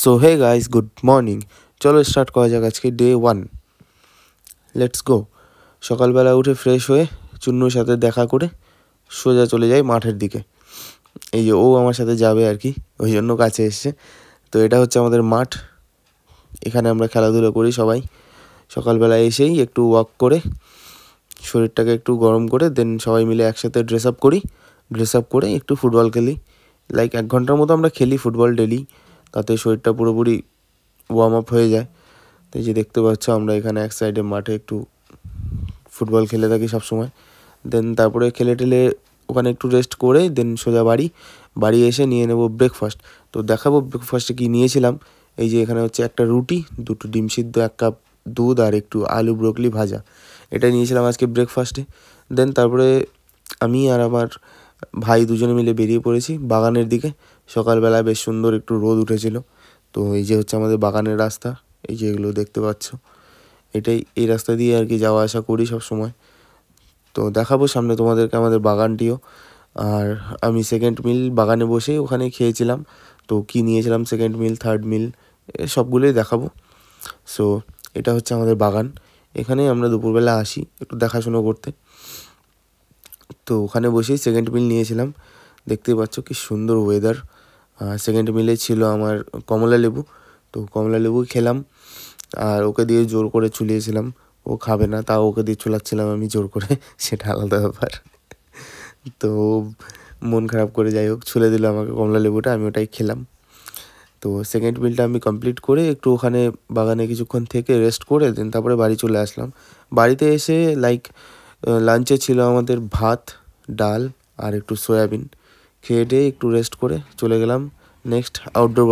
So hey guys, good morning. চলো start করা যাক আজকে ডে 1। Let's go. সকালবেলা উঠে ফ্রেশ হয়ে চুন্নুর সাথে দেখা করে সোজা চলে যাই মাঠের দিকে। এই যে ও আমার সাথে যাবে আর কি, ওই জন্য কাছে এসছে। তো এটা হচ্ছে আমাদের মাঠ, এখানে আমরা খেলাধুলো করি সবাই। সকালবেলা এসেই একটু ওয়াক করে শরীরটাকে একটু গরম করে দেন সবাই মিলে একসাথে ড্রেস আপ করি। ড্রেস আপ করে একটু ফুটবল খেলি, লাইক 1 ঘন্টার মতো আমরা খেলি ফুটবল ডেলি। তাতে শরীরটা পুরোপুরি ওয়ার্ম আপ হয়ে যায়। তো এই যে দেখতে পাচ্ছ আমরা এখানে এক সাইডে মাঠে একটু ফুটবল খেলে থাকি সবসময়। দেন তারপরে খেলে টেলে ওখানে একটু রেস্ট করে দেন সোজা বাড়ি এসে নিয়ে নেব ব্রেকফাস্ট। তো দেখাবো ব্রেকফাস্টে কী নিয়েছিলাম। এই যে এখানে হচ্ছে একটা রুটি, 2টো ডিম সিদ্ধ, 1 কাপ দুধ আর একটু আলু ব্রোকলি ভাজা। এটা নিয়েছিলাম আজকে ব্রেকফাস্টে। দেন তারপরে আমি আর আমার ভাই দুজনে মিলে বেরিয়ে পড়েছি বাগানের দিকে। সকালবেলা বেশ সুন্দর একটু রোদ উঠেছিল। তো এই যে হচ্ছে আমাদের বাগানের রাস্তা, এই যে এগুলো দেখতে পাচ্ছ, এই রাস্তা দিয়ে আর কি যাওয়া আসা করি সব সময়। তো দেখাবো সামনে তোমাদেরকে আমাদের বাগানটিও। আর আমি সেকেন্ড মিল বাগানে বসেই ওখানে খেয়েছিলাম। তো কী নিয়েছিলাম সেকেন্ড মিল, থার্ড মিল, সবগুলোই দেখাবো। সো এটা হচ্ছে আমাদের বাগান, এখানেই আমরা দুপুরবেলা আসি একটু দেখাশুনো করতে। তো ওখানে বসেই সেকেন্ড মিল নিয়েছিলাম। দেখতেই পাচ্ছ কি সুন্দর ওয়েদার। সেকেন্ড মিলে ছিল আমার কমলা লেবু, তো কমলা লেবু খেলাম। আর ওকে দিয়ে জোর করে চুলিয়েছিলাম, ও খাবে না, তাও ওকে দিয়ে চুলাচ্ছিলাম আমি জোর করে, সেটা আলাদা ব্যাপার। তো মন খারাপ করে যাই হোক ছুলে দিল আমাকে কমলা লেবুটা, আমি ওটাই খেলাম। তো সেকেন্ড মিলটা আমি কমপ্লিট করে একটু ওখানে বাগানে কিছুক্ষণ থেকে রেস্ট করে দেন তারপরে বাড়ি চলে আসলাম। বাড়িতে এসে লাইক লাঞ্চে ছিল আমাদের ভাত, ডাল আর একটু সয়াবিন। খেয়ে টেয়ে একটু রেস্ট করে চলে গেলাম নেক্সট আউটডোর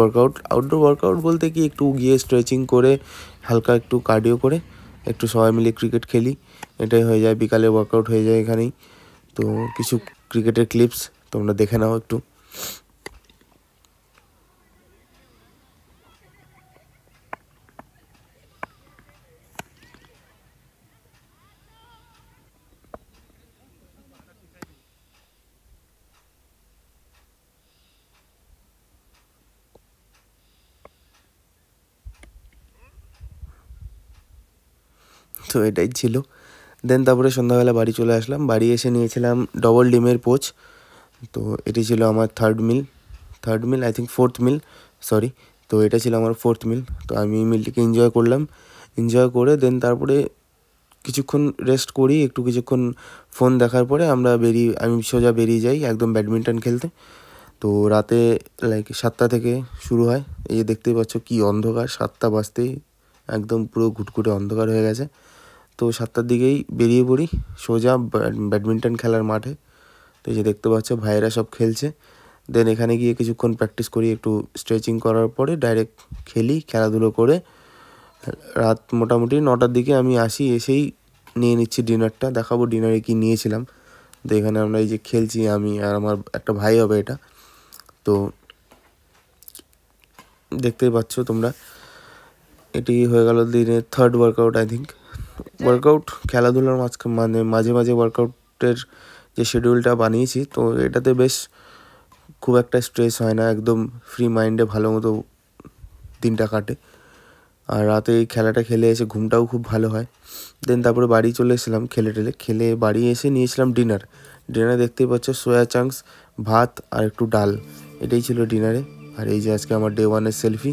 ওয়ার্কআউট বলতে কি একটু গিয়ে স্ট্রেচিং করে হালকা একটু কার্ডিও করে একটু সবাই মিলে ক্রিকেট খেলি। এটাই হয়ে যায়, বিকালে ওয়ার্কআউট হয়ে যায় এখানেই। তো কিছু ক্রিকেটের ক্লিপস তোমরা দেখে নাও একটু। তো এটাই ছিল। দেন তারপরে সন্ধ্যাবেলা বাড়ি চলে আসলাম। বাড়ি এসে নিয়েছিলাম ডবল ডিমের পোচ। তো এটি ছিল আমার third meal I think fourth meal, sorry. তো এটা ছিল আমার ফোর্থ মিল। তো আমি মিলটিকে এনজয় করলাম। এনজয় করে দেন তারপরে কিছুক্ষণ রেস্ট করি, একটু কিছুক্ষণ ফোন দেখার পরে আমি সোজা বেরিয়ে যাই একদম ব্যাডমিন্টন খেলতে। তো রাতে লাইক 7টা থেকে শুরু হয়। এই যে দেখতেই পাচ্ছ কি অন্ধকার, 7টা বাজতেই একদম পুরো ঘুটঘুটে অন্ধকার হয়ে গেছে। তো 7টার দিকেই বেরিয়ে পড়ি সোজা ব্যাডমিন্টন খেলার মাঠে। তো এই যে দেখতে পাচ্ছ ভাইয়েরা সব খেলছে। দেন এখানে গিয়ে কিছুক্ষণ প্র্যাকটিস করি, একটু স্ট্রেচিং করার পরে ডাইরেক্ট খেলাধুলো করে রাত মোটামুটি 9টার দিকে আমি আসি। এসেই নিয়ে নিচ্ছি ডিনারটা, দেখাবো ডিনারে কি নিয়েছিলাম। তো এখানে আমরা এই যে খেলছি, আমি আর আমার একটা ভাই হবে এটা। তো দেখতেই পাচ্ছ তোমরা, এটি হয়ে গেল দিনের থার্ড ওয়ার্কআউট আই থিঙ্ক। খেলাধুলার মাঝে মাঝে ওয়ার্কআউটের যে শিডিউলটা বানিয়েছি, তো এটাতে বেশ খুব একটা স্ট্রেস হয় না, একদম ফ্রি মাইন্ডে ভালো মতো দিনটা কাটে। আর রাতে এই খেলাটা খেলে এসে ঘুমটাও খুব ভালো হয়। দেন তারপরে বাড়ি চলে এসেছিলাম খেলে বাড়ি এসে নিয়েছিলাম ডিনারে দেখতেই পাচ্ছ সোয়া চাংস, ভাত আর একটু ডাল, এটাই ছিল ডিনারে। আর এই যে আজকে আমার ডে 1-এর সেলফি।